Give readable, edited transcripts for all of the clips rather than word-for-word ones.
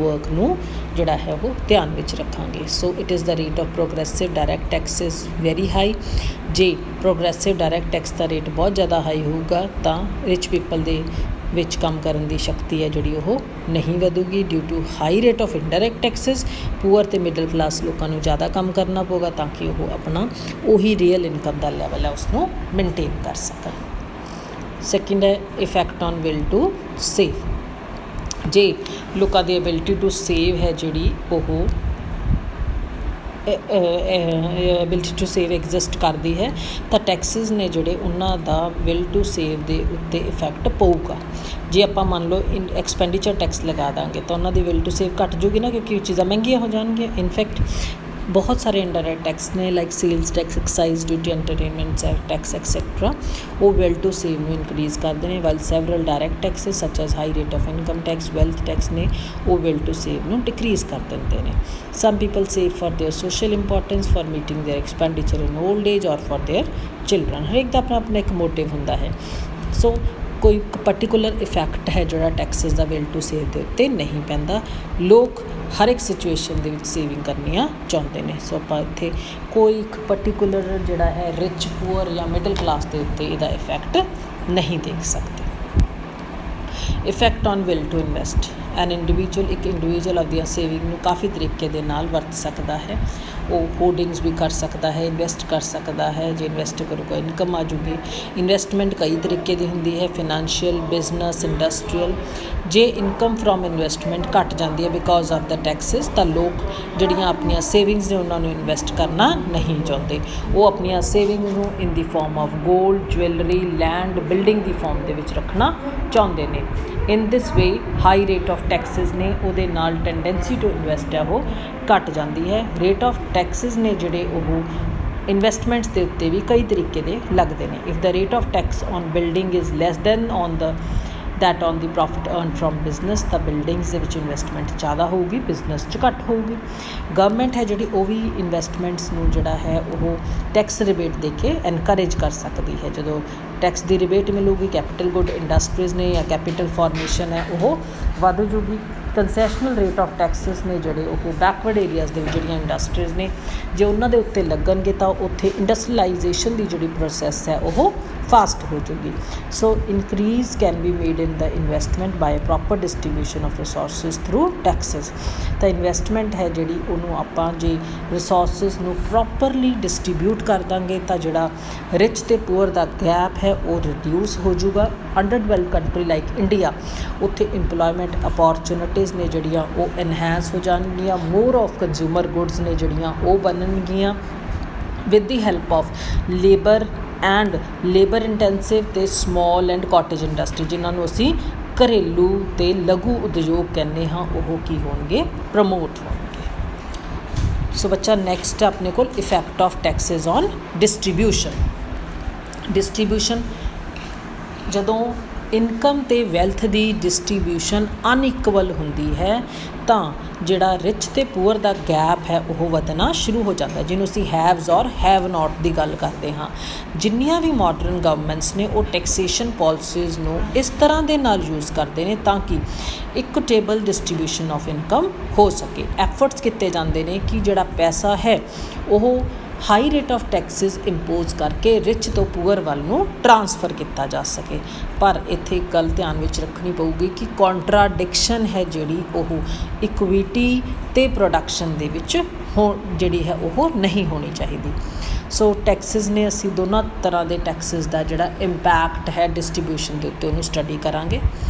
Work ਨੂੰ ਜਿਹੜਾ ਹੈ ਉਹ ਧਿਆਨ ਵਿੱਚ ਰੱਖਾਂਗੇ। So it is the rate of progressive direct tax is very high. ਜੇ ਪ੍ਰੋਗਰੈਸਿਵ ਡਾਇਰੈਕਟ ਟੈਕਸ ਦਾ ਰੇਟ ਬਹੁਤ ਜ਼ਿਆਦਾ ਹਾਈ ਹੋਊਗਾ ਤਾਂ ਰਿਚ ਪੀਪਲ ਦੇ ਵਿੱਚ ਕੰਮ ਕਰਨ ਦੀ ਸ਼ਕਤੀ ਹੈ ਜਿਹੜੀ ਉਹ ਨਹੀਂ ਵਧੂਗੀ। Due to high rate of indirect taxes poor ਅਤੇ ਮਿਡਲ ਕਲਾਸ ਲੋਕਾਂ ਨੂੰ ਜ਼ਿਆਦਾ ਕੰਮ ਕਰਨਾ ਪਊਗਾ ਤਾਂ ਕਿ ਉਹ ਆਪਣਾ ਉਹੀ ਰੀਅਲ ਇਨਕਮ ਦਾ ਲੈਵਲ ਹੈ ਉਸਨੂੰ ਮੇਨਟੇਨ ਕਰ ਸਕਣ। ਸੈਕਿੰਡ ਹੈ effect on will to save. ਜੇ ਲੋਕਾਂ ਦੀ ਐਬਿਲਿਟੀ ਟੂ ਸੇਵ ਹੈ ਜਿਹੜੀ ਉਹ ਐਬਿਲਿਟੀ ਟੂ ਸੇਵ ਐਗਜ਼ਿਸਟ ਕਰਦੀ ਹੈ ਤਾਂ ਟੈਕਸਿਸ ਨੇ ਜਿਹੜੇ ਉਹਨਾਂ ਦਾ ਵਿਲ ਟੂ ਸੇਵ ਦੇ ਉੱਤੇ ਇਫੈਕਟ ਪਊਗਾ। ਜੇ ਆਪਾਂ ਮੰਨ ਲਓ ਐਕਸਪੈਂਡੀਚਰ ਟੈਕਸ ਲਗਾ ਦਾਂਗੇ ਤਾਂ ਉਹਨਾਂ ਦੀ ਵਿਲ ਟੂ ਸੇਵ ਘੱਟ ਜੂਗੀ ਨਾ, ਕਿਉਂਕਿ ਉਹ ਚੀਜ਼ਾਂ ਮਹਿੰਗੀਆਂ ਹੋ ਜਾਣਗੀਆਂ। ਇਨਫੈਕਟ ਬਹੁਤ ਸਾਰੇ ਇੰਡਾਇਰੈਕਟ ਟੈਕਸ ਨੇ like sales tax, excise duty, entertainment tax etcetera, ਉਹ ਵਿਲ ਟੂ ਸੇਵ ਨੂੰ ਇਨਕਰੀਜ਼ ਕਰਦੇ ਨੇ। While several direct taxes such as high rate of income tax, wealth tax ਨੇ ਉਹ ਵਿਲ ਟੂ ਸੇਵ ਨੂੰ decrease ਕਰ ਦਿੰਦੇ ਨੇ। Some people save for their social importance, for meeting their expenditure in old age or for their children. ਹਰੇਕ ਦਾ ਆਪਣਾ ਆਪਣਾ ਇੱਕ ਮੋਟਿਵ ਹੁੰਦਾ ਹੈ। ਸੋ ਕੋਈ ਪਰਟੀਕੂਲਰ ਇਫੈਕਟ ਹੈ ਜਿਹੜਾ ਟੈਕਸਿਸ ਦਾ ਵਿਲ ਟੂ ਸੇਵ ਦੇ ਉੱਤੇ ਨਹੀਂ ਪੈਂਦਾ। ਲੋਕ ਹਰ ਇੱਕ ਸਿਚੁਏਸ਼ਨ ਦੇ ਵਿੱਚ ਸੇਵਿੰਗ ਕਰਨੀਆਂ ਚਾਹੁੰਦੇ ਨੇ। ਸੋ ਆਪਾਂ ਇੱਥੇ ਕੋਈ ਇੱਕ ਪਰਟੀਕੂਲਰ ਜਿਹੜਾ ਹੈ ਰਿਚ ਪੂਅਰ ਜਾਂ ਮਿਡਲ ਕਲਾਸ ਦੇ ਉੱਤੇ ਇਹਦਾ ਇਫੈਕਟ ਨਹੀਂ ਦੇਖ ਸਕਦੇ। Effect on will to invest. ਇੱਕ ਇੰਡੀਵਿਜੂਅਲ ਆਪਦੀਆਂ ਸੇਵਿੰਗ ਨੂੰ ਕਾਫੀ ਤਰੀਕੇ ਦੇ ਨਾਲ ਵਰਤ ਸਕਦਾ ਹੈ। ਉਹ ਹੋਲਡਿੰਗਸ ਵੀ ਕਰ ਸਕਦਾ ਹੈ, ਇਨਵੈਸਟ ਕਰ ਸਕਦਾ ਹੈ। ਜੇ ਇਨਵੈਸਟ ਕਰੂਗਾ ਇਨਕਮ ਆ ਜੂਗੀ। ਇਨਵੈਸਟਮੈਂਟ ਕਈ ਤਰੀਕੇ ਦੀ ਹੁੰਦੀ ਹੈ, ਫਿਨੈਂਸ਼ੀਅਲ, ਬਿਜ਼ਨਸ, ਇੰਡਸਟਰੀਅਲ। ਜੇ ਇਨਕਮ ਫਰੋਮ ਇਨਵੈਸਟਮੈਂਟ ਘੱਟ ਜਾਂਦੀ ਹੈ ਬਿਕੋਜ਼ ਆਫ ਦ ਟੈਕਸਿਸ ਤਾਂ ਲੋਕ ਜਿਹੜੀਆਂ ਆਪਣੀਆਂ ਸੇਵਿੰਗਸ ਨੇ ਉਹਨਾਂ ਨੂੰ ਇਨਵੈਸਟ ਕਰਨਾ ਨਹੀਂ ਚਾਹੁੰਦੇ। ਉਹ ਆਪਣੀਆਂ ਸੇਵਿੰਗਸ ਨੂੰ ਇਨ ਦੀ farm of gold, jewellery, land, building the farm ਦੇ ਵਿੱਚ ਰੱਖਣਾ ਚਾਹੁੰਦੇ ਨੇ। ਇਨ ਦਿਸ ਵੇ ਹਾਈ ਰੇਟ ਆਫ ਟੈਕਸਿਸ ਨੇ ਉਹਦੇ ਨਾਲ ਟੈਂਡੈਂਸੀ ਟੂ ਇਨਵੈਸਟ ਹੈ ਉਹ ਘੱਟ ਜਾਂਦੀ ਹੈ। ਰੇਟ ਆਫ ਟੈਕਸਿਸ ਨੇ ਜਿਹੜੇ ਉਹ ਇਨਵੈਸਟਮੈਂਟਸ ਦੇ ਉੱਤੇ ਵੀ ਕਈ ਤਰੀਕੇ ਦੇ ਲੱਗਦੇ ਨੇ। If the rate of tax on building is less than on the that on the profit earn from business ਤਾਂ ਬਿਲਡਿੰਗਸ ਦੇ ਵਿੱਚ ਇਨਵੈਸਟਮੈਂਟ ਜ਼ਿਆਦਾ ਹੋਊਗੀ, ਬਿਜ਼ਨਸ 'ਚ ਘੱਟ ਹੋਊਗੀ। ਗਵਰਨਮੈਂਟ ਹੈ ਜਿਹੜੀ ਉਹ ਵੀ ਇਨਵੈਸਟਮੈਂਟਸ ਨੂੰ ਜਿਹੜਾ ਹੈ ਉਹ ਟੈਕਸ ਰਿਬੇਟ ਦੇ ਕੇ ਐਨਕਰੇਜ ਕਰ ਸਕਦੀ ਹੈ। ਜਦੋਂ ਟੈਕਸ ਦੀ ਰਿਬੇਟ ਮਿਲੂਗੀ, ਕੈਪੀਟਲ ਗੁੱਡ ਇੰਡਸਟਰੀਜ਼ ਨੇ ਜਾਂ ਕੈਪੀਟਲ ਫਾਰਮੇਸ਼ਨ ਹੈ ਉਹ ਵੱਧ ਜੂਗੀ। ਕੰਸੈਸ਼ਨਲ ਰੇਟ ਆਫ ਟੈਕਸਿਸ ਨੇ ਜਿਹੜੇ ਉਹ ਬੈਕਵਰਡ ਏਰੀਆਜ਼ ਦੇ ਵਿੱਚ ਜਿਹੜੀਆਂ ਇੰਡਸਟਰੀਜ਼ ਨੇ ਜੇ ਉਹਨਾਂ ਦੇ ਉੱਤੇ ਲੱਗਣਗੇ ਤਾਂ ਉੱਥੇ ਇੰਡਸਟਰੀਲਾਈਜੇਸ਼ਨ ਦੀ ਜਿਹੜੀ ਪ੍ਰੋਸੈਸ ਹੈ ਉਹ ਫਾਸਟ ਹੋ ਜੂਗੀ। So increase can be made in the investment by proper distribution of resources through taxes. ਤਾਂ ਇਨਵੈਸਟਮੈਂਟ ਹੈ ਜਿਹੜੀ ਉਹਨੂੰ ਆਪਾਂ ਜੇ ਰਿਸੋਰਸਿਸ ਨੂੰ ਪ੍ਰੋਪਰਲੀ ਡਿਸਟਰੀਬਿਊਟ ਕਰ ਦਾਂਗੇ ਤਾਂ ਜਿਹੜਾ ਰਿਚ ਅਤੇ ਪੂਅਰ ਦਾ ਗੈਪ ਹੈ ਉਹ ਰਿਡਿਊਸ ਹੋ ਜੂਗਾ। Under developed country like India ਉੱਥੇ ਇੰਪਲੋਇਮੈਂਟ ਅਪੋਰਚੁਨਿਟੀਜ਼ ਨੇ ਜਿਹੜੀਆਂ ਉਹ ਐਨਹਾਂਸ ਹੋ ਜਾਣਗੀਆਂ। ਮੋਰ ਆਫ ਕੰਜ਼ਿਊਮਰ ਗੁੱਡਸ ਨੇ ਜਿਹੜੀਆਂ ਉਹ ਬਣਨਗੀਆਂ with the help of labour and labour intensive ਅਤੇ ਸਮੋਲ ਐਂਡ ਕਾਟੇਜ ਇੰਡਸਟਰੀ ਜਿਨ੍ਹਾਂ ਨੂੰ ਅਸੀਂ ਘਰੇਲੂ ਅਤੇ ਲਘੂ ਉਦਯੋਗ ਕਹਿੰਦੇ ਹਾਂ ਉਹ ਕੀ ਹੋਣਗੇ, ਪ੍ਰਮੋਟ ਹੋਣਗੇ। ਸੋ ਬੱਚਾ ਨੈਕਸਟ ਆਪਣੇ ਕੋਲ effect of Texas on distribution. ਜਦੋਂ ਇਨਕਮ ਅਤੇ ਵੈਲਥ ਦੀ ਡਿਸਟਰੀਬਿਊਸ਼ਨ ਅਨਇਕੁਅਲ ਹੁੰਦੀ ਹੈ ਤਾਂ ਜਿਹੜਾ ਰਿਚ ਅਤੇ ਪੂਅਰ ਦਾ ਗੈਪ ਹੈ ਉਹ ਵਧਣਾ ਸ਼ੁਰੂ ਹੋ ਜਾਂਦਾ, ਜਿਹਨੂੰ ਅਸੀਂ ਹੈਵਜ਼ ਔਰ ਹੈਵ ਨਾਟ ਦੀ ਗੱਲ ਕਰਦੇ ਹਾਂ। ਜਿੰਨੀਆਂ ਵੀ ਮਾਡਰਨ ਗਵਰਨਮੈਂਟਸ ਨੇ ਉਹ ਟੈਕਸੇਸ਼ਨ ਪੋਲਿਸੀਜ਼ ਨੂੰ ਇਸ ਤਰ੍ਹਾਂ ਦੇ ਨਾਲ ਯੂਜ਼ ਕਰਦੇ ਨੇ ਤਾਂ ਕਿ ਇਕੁਟੇਬਲ ਡਿਸਟਰੀਬਿਊਸ਼ਨ ਆਫ ਇਨਕਮ ਹੋ ਸਕੇ। ਐਫਰਟਸ ਕੀਤੇ ਜਾਂਦੇ ਨੇ ਕਿ ਜਿਹੜਾ ਪੈਸਾ ਹੈ ਉਹ high rate of Texas impose ਕਰਕੇ ਰਿਚ ਤੋਂ ਪੂਅਰ ਵੱਲ ਨੂੰ ਟਰਾਂਸਫਰ ਕੀਤਾ ਜਾ ਸਕੇ। ਪਰ ਇੱਥੇ ਇੱਕ ਗੱਲ ਧਿਆਨ ਵਿੱਚ ਰੱਖਣੀ ਪਊਗੀ ਕਿ ਕੰਟਰਾਡਿਕਸ਼ਨ ਹੈ ਜਿਹੜੀ ਉਹ ਇਕੁਇਟੀ ਅਤੇ ਪ੍ਰੋਡਕਸ਼ਨ ਦੇ ਵਿੱਚ ਜਿਹੜੀ ਹੈ ਉਹ ਨਹੀਂ ਹੋਣੀ ਚਾਹੀਦੀ। ਸੋ ਟੈਕਸਿਸ ਨੇ ਅਸੀਂ ਦੋਨਾਂ ਤਰ੍ਹਾਂ ਦੇ ਟੈਕਸਿਸ ਦਾ ਜਿਹੜਾ ਇੰਪੈਕਟ ਹੈ ਡਿਸਟਰੀਬਿਊਸ਼ਨ ਦੇ ਉੱਤੇ ਉਹਨੂੰ ਸਟੱਡੀ ਕਰਾਂਗੇ।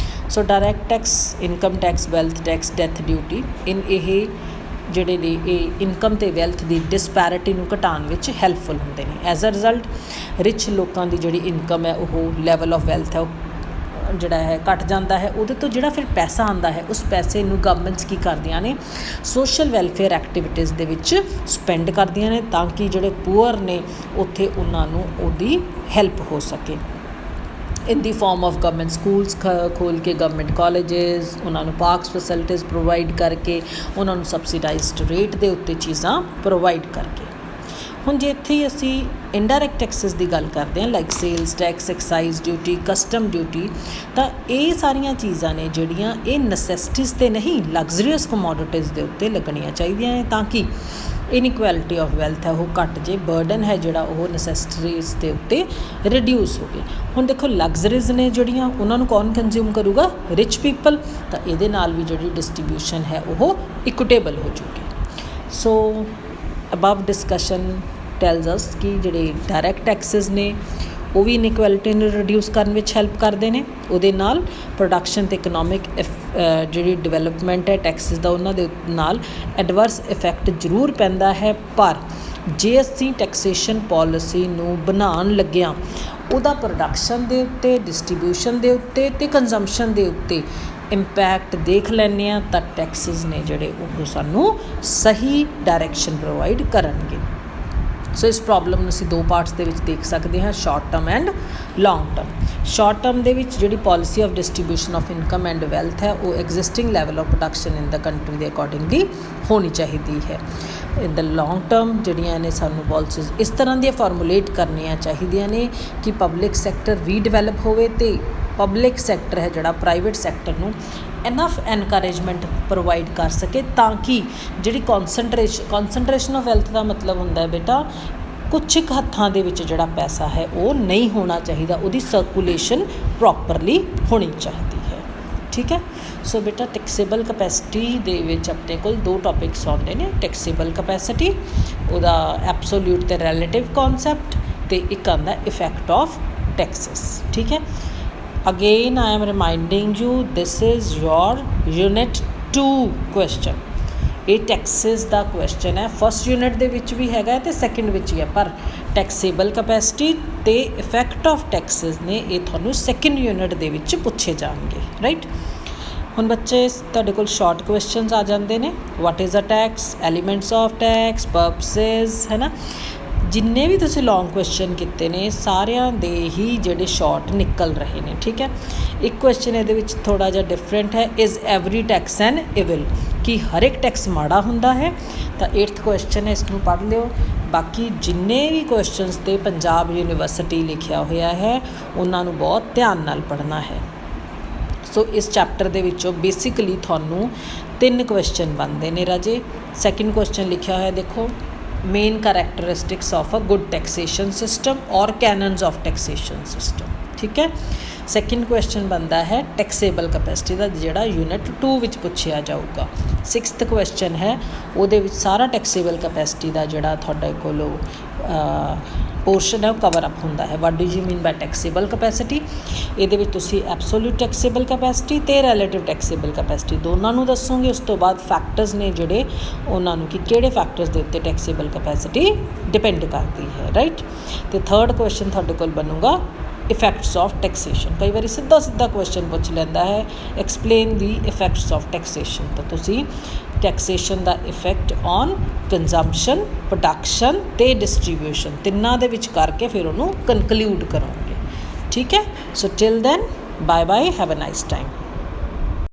So direct tax, income tax, wealth tax, death duty ਇਹ ਜਿਹੜੇ ਨੇ ਇਹ ਇਨਕਮ ਅਤੇ ਵੈਲਥ ਦੀ ਡਿਸਪੈਰਿਟੀ ਨੂੰ ਘਟਾਉਣ ਵਿੱਚ ਹੈਲਪਫੁਲ ਹੁੰਦੇ ਨੇ। ਐਜ਼ ਅ ਰਿਜ਼ਲਟ ਰਿਚ ਲੋਕਾਂ ਦੀ ਜਿਹੜੀ ਇਨਕਮ ਹੈ ਉਹ ਲੈਵਲ ਆਫ ਵੈਲਥ ਹੈ ਉਹ ਜਿਹੜਾ ਹੈ ਘੱਟ ਜਾਂਦਾ ਹੈ। ਉਹਦੇ ਤੋਂ ਜਿਹੜਾ ਫਿਰ ਪੈਸਾ ਆਉਂਦਾ ਹੈ ਉਸ ਪੈਸੇ ਨੂੰ ਗਵਰਨਮੈਂਟਸ ਕੀ ਕਰਦੀਆਂ ਨੇ, ਸੋਸ਼ਲ ਵੈਲਫੇਅਰ ਐਕਟੀਵਿਟੀਜ਼ ਦੇ ਵਿੱਚ ਸਪੈਂਡ ਕਰਦੀਆਂ ਨੇ ਤਾਂ ਕਿ ਜਿਹੜੇ ਪੂਅਰ ਨੇ ਉੱਥੇ ਉਹਨਾਂ ਨੂੰ ਉਹਦੀ ਹੈਲਪ ਹੋ ਸਕੇ। in the form of government schools ਖੋਲ੍ਹ ਕੇ, ਗਵਰਨਮੈਂਟ ਕਾਲਜਿਸ, ਉਹਨਾਂ ਨੂੰ ਪਾਰਕਸ ਫੈਸਿਲਿਟੀਜ਼ ਪ੍ਰੋਵਾਈਡ ਕਰਕੇ, ਉਹਨਾਂ ਨੂੰ ਸਬਸਿਡਾਈਜ਼ਡ ਰੇਟ ਦੇ ਉੱਤੇ ਚੀਜ਼ਾਂ ਪ੍ਰੋਵਾਈਡ ਕਰਕੇ। ਹੁਣ ਜੇ ਇੱਥੇ ਹੀ ਅਸੀਂ ਇਨਡਾਇਰੈਕਟ ਟੈਕਸਿਸ ਦੀ ਗੱਲ ਕਰਦੇ ਹਾਂ like sales tax, excise duty, custom duty, ਤਾਂ ਇਹ ਸਾਰੀਆਂ ਚੀਜ਼ਾਂ ਨੇ ਜਿਹੜੀਆਂ ਇਹ ਨਸੈਸਿਟੀਜ਼ 'ਤੇ ਨਹੀਂ ਲਗਜ਼ਰੀਅਸ ਕਮੋਡਿਟੀਜ਼ ਦੇ ਉੱਤੇ ਲੱਗਣੀਆਂ ਚਾਹੀਦੀਆਂ ਹੈ ਤਾਂ ਕਿ ਇਨਇਕੁਐਲਿਟੀ ਆਫ ਵੈਲਥ ਹੈ ਉਹ ਘੱਟ ਜੇ, ਬਰਡਨ ਹੈ ਜਿਹੜਾ ਉਹ ਨਸੈਸਿਟੀਜ਼ ਦੇ ਉੱਤੇ ਰਿਡਿਊਸ ਹੋ ਗਏ। ਹੁਣ ਦੇਖੋ ਲਗਜ਼ਰੀਜ਼ ਨੇ ਜਿਹੜੀਆਂ ਉਹਨਾਂ ਨੂੰ ਕੌਣ ਕੰਜ਼ਿਊਮ ਕਰੂਗਾ? Rich people. ਤਾਂ ਇਹਦੇ ਨਾਲ ਵੀ ਜਿਹੜੀ ਡਿਸਟਰੀਬਿਊਸ਼ਨ ਹੈ ਉਹ ਇਕੁਟੇਬਲ ਹੋ ਜੂਗੀ। ਸੋ ਅਬਵ ਡਿਸਕਸ਼ਨ ਟੈਲਸ ਅਸ ਕਿ ਜਿਹੜੇ ਡਾਇਰੈਕਟ ਟੈਕਸਿਸ ਨੇ ਉਹ ਵੀ ਇਨਇਕੁਐਲਿਟੀ ਨੂੰ ਰਿਡਿਊਸ ਕਰਨ ਵਿੱਚ ਹੈਲਪ ਕਰਦੇ ਨੇ, ਉਹਦੇ ਨਾਲ ਪ੍ਰੋਡਕਸ਼ਨ ਅਤੇ ਇਕਨੋਮਿਕ ਜਿਹੜੀ ਡਿਵੈਲਪਮੈਂਟ ਹੈ ਟੈਕਸਿਸ ਦਾ ਉਹਨਾਂ ਦੇ ਨਾਲ ਐਡਵਰਸ ਇਫੈਕਟ ਜ਼ਰੂਰ ਪੈਂਦਾ ਹੈ। ਪਰ ਜੇ ਅਸੀਂ ਟੈਕਸੇਸ਼ਨ ਪੋਲਿਸੀ ਨੂੰ ਬਣਾਉਣ ਲੱਗਿਆਂ ਉਹਦਾ ਪ੍ਰੋਡਕਸ਼ਨ ਦੇ ਉੱਤੇ, ਡਿਸਟਰੀਬਿਊਸ਼ਨ ਦੇ ਉੱਤੇ ਅਤੇ ਕੰਜ਼ੰਪਸ਼ਨ ਦੇ ਉੱਤੇ ਇੰਪੈਕਟ ਦੇਖ ਲੈਂਦੇ ਹਾਂ ਤਾਂ ਟੈਕਸਿਸ ਨੇ ਜਿਹੜੇ ਉਹ ਸਾਨੂੰ ਸਹੀ ਡਾਇਰੈਕਸ਼ਨ ਪ੍ਰੋਵਾਈਡ ਕਰਨਗੇ। ਸੋ ਇਸ ਪ੍ਰੋਬਲਮ ਨੂੰ ਅਸੀਂ ਦੋ ਪਾਰਟਸ ਦੇ ਵਿੱਚ ਦੇਖ ਸਕਦੇ ਹਾਂ, short term and long term. Short term ਦੇ ਵਿੱਚ ਜਿਹੜੀ policy of distribution of income and wealth ਹੈ ਉਹ existing level of production in the country ਦੇ ਅਕੋਰਡਿੰਗਲੀ ਹੋਣੀ ਚਾਹੀਦੀ ਹੈ। ਇਨ ਦਾ ਲੌਂਗ ਟਰਮ ਜਿਹੜੀਆਂ ਨੇ ਸਾਨੂੰ ਪਾਲਿਸੀਜ਼ ਇਸ ਤਰ੍ਹਾਂ ਦੀਆਂ ਫਾਰਮੂਲੇਟ ਕਰਨੀਆਂ ਚਾਹੀਦੀਆਂ ਨੇ ਕਿ ਪਬਲਿਕ ਸੈਕਟਰ ਰੀਡਿਵੈਲਪ ਹੋਵੇ ਅਤੇ ਪਬਲਿਕ ਸੈਕਟਰ ਹੈ ਜਿਹੜਾ ਪ੍ਰਾਈਵੇਟ ਸੈਕਟਰ ਨੂੰ ਇਨਫ ਐਨਕਰੇਜਮੈਂਟ ਪ੍ਰੋਵਾਈਡ ਕਰ ਸਕੇ ਤਾਂ ਕਿ ਜਿਹੜੀ ਕੌਨਸਨਟ੍ਰੇਸ਼ਨ ਆਫ ਵੈਲਥ ਦਾ ਮਤਲਬ ਹੁੰਦਾ ਹੈ ਬੇਟਾ ਕੁਛ ਕੁ ਹੱਥਾਂ ਦੇ ਵਿੱਚ ਜਿਹੜਾ ਪੈਸਾ ਹੈ ਉਹ ਨਹੀਂ ਹੋਣਾ ਚਾਹੀਦਾ, ਉਹਦੀ ਸਰਕੂਲੇਸ਼ਨ ਪ੍ਰੋਪਰਲੀ ਹੋਣੀ ਚਾਹੀਦੀ ਹੈ। ਠੀਕ ਹੈ। ਸੋ ਬੇਟਾ ਟੈਕਸੇਬਲ ਕਪੈਸਿਟੀ ਦੇ ਵਿੱਚ ਆਪਣੇ ਕੋਲ ਦੋ ਟੌਪਿਕਸ ਆਉਂਦੇ ਨੇ, ਟੈਕਸੇਬਲ ਕਪੈਸਿਟੀ ਉਹਦਾ ਐਬਸੋਲਿਊਟ ਅਤੇ ਰਿਲੇਟਿਵ ਕੌਨਸੈਪਟ, ਅਤੇ ਇੱਕ ਆਉਂਦਾ ਇਫੈਕਟ ਆਫ ਟੈਕਸਿਸ। ਠੀਕ ਹੈ। Again I am reminding you this is your unit 2 question। ਇਹ ਟੈਕਸਿਸ ਦਾ ਕੁਐਸਚਨ ਹੈ, ਫਸਟ ਯੂਨਿਟ ਦੇ ਵਿੱਚ ਵੀ ਹੈਗਾ ਅਤੇ ਸੈਕਿੰਡ ਵਿੱਚ ਹੀ ਹੈ, ਪਰ ਟੈਕਸੇਬਲ ਕਪੈਸਿਟੀ ਅਤੇ ਇਫੈਕਟ ਆਫ ਟੈਕਸਿਸ ਨੇ ਇਹ ਤੁਹਾਨੂੰ ਸੈਕਿੰਡ ਯੂਨਿਟ ਦੇ ਵਿੱਚ ਪੁੱਛੇ ਜਾਣਗੇ। ਰਾਈਟ। ਹੁਣ ਬੱਚੇ ਤੁਹਾਡੇ ਕੋਲ ਸ਼ਾਰਟ ਕੁਐਸਚਨਸ ਆ ਜਾਂਦੇ ਨੇ, what is a tax, elements of tax, purposes, ਹੈ ਨਾ। ਜਿੰਨੇ ਵੀ ਤੁਸੀਂ ਲੌਂਗ ਕੁਐਸਚਨ ਕੀਤੇ ਨੇ ਸਾਰਿਆਂ ਦੇ ਹੀ ਜਿਹੜੇ ਸ਼ਾਰਟ ਨਿਕਲ ਰਹੇ ਨੇ। ਠੀਕ ਹੈ। ਇੱਕ ਕੁਐਸਚਨ ਇਹਦੇ ਵਿੱਚ ਥੋੜ੍ਹਾ ਜਿਹਾ ਡਿਫਰੈਂਟ ਹੈ, is every tax N evil, ਕਿ ਹਰ ਇੱਕ ਟੈਕਸ ਮਾੜਾ ਹੁੰਦਾ ਹੈ। ਤਾਂ 8th ਕੁਐਸਚਨ ਹੈ, ਇਸ ਨੂੰ ਪੜ੍ਹ ਲਿਓ। ਬਾਕੀ ਜਿੰਨੇ ਵੀ ਕੁਐਸਚਨਸ 'ਤੇ ਪੰਜਾਬ ਯੂਨੀਵਰਸਿਟੀ ਲਿਖਿਆ ਹੋਇਆ ਹੈ ਉਹਨਾਂ ਨੂੰ ਬਹੁਤ ਧਿਆਨ ਨਾਲ ਪੜ੍ਹਨਾ ਹੈ। ਸੋ ਇਸ ਚੈਪਟਰ ਦੇ ਵਿੱਚੋਂ ਬੇਸਿਕਲੀ ਤੁਹਾਨੂੰ 3 ਕੁਐਸਚਨ ਬਣਦੇ ਨੇ ਰਾਜੇ। ਸੈਕਿੰਡ ਕੁਐਸਚਨ ਲਿਖਿਆ ਹੋਇਆ ਦੇਖੋ, main characteristics of a good taxation system ਔਰ ਕੈਨਨਸ ਆਫ ਟੈਕਸੇਸ਼ਨ ਸਿਸਟਮ। ਠੀਕ ਹੈ। ਸੈਕਿੰਡ ਕੁਐਸਚਨ ਬਣਦਾ ਹੈ ਟੈਕਸੇਬਲ ਕਪੈਸਿਟੀ ਦਾ, ਜਿਹੜਾ ਯੂਨਿਟ 2 ਵਿੱਚ ਪੁੱਛਿਆ ਜਾਊਗਾ। 6th ਕੁਐਸਚਨ ਹੈ, ਉਹਦੇ ਵਿੱਚ ਸਾਰਾ ਟੈਕਸੇਬਲ ਕਪੈਸਿਟੀ ਦਾ ਜਿਹੜਾ ਤੁਹਾਡੇ ਕੋਲ ਪੋਰਸ਼ਨ ਹੈ ਉਹ ਕਵਰ ਅਪ ਹੁੰਦਾ ਹੈ। What do you mean by taxable capacity? ਇਹਦੇ ਵਿੱਚ ਤੁਸੀਂ ਐਬਸੋਲਿਊਟ ਟੈਕਸੇਬਲ ਕਪੈਸਿਟੀ ਅਤੇ ਰਿਲੇਟਿਵ ਟੈਕਸੇਬਲ ਕਪੈਸਿਟੀ ਦੋਨਾਂ ਨੂੰ ਦੱਸੋਗੇ। ਉਸ ਤੋਂ ਬਾਅਦ ਫੈਕਟਰਸ ਨੇ ਜਿਹੜੇ ਉਹਨਾਂ ਨੂੰ ਕਿ ਕਿਹੜੇ ਫੈਕਟਰਸ ਦੇ ਉੱਤੇ ਟੈਕਸੇਬਲ ਕਪੈਸਿਟੀ ਡਿਪੈਂਡ ਕਰਦੀ ਹੈ। ਰਾਈਟ। ਅਤੇ ਥਰਡ ਕੁਐਸਚਨ ਤੁਹਾਡੇ ਕੋਲ ਬਣੂਗਾ ਇਫੈਕਟਸ ਆਫ ਟੈਕਸੇਸ਼ਨ। ਕਈ ਵਾਰੀ ਸਿੱਧਾ ਕੁਐਸਚਨ ਪੁੱਛ ਲੈਂਦਾ ਹੈ, explain the effects of taxation. ਤਾਂ ਤੁਸੀਂ taxation the effect on consumption, production ਅਤੇ ਡਿਸਟਰੀਬਿਊਸ਼ਨ ਤਿੰਨਾਂ ਦੇ ਵਿੱਚ ਕਰਕੇ ਫਿਰ ਉਹਨੂੰ ਕਨਕਲੂਡ ਕਰੋਗੇ। ਠੀਕ ਹੈ। So till then bye bye, have a nice time.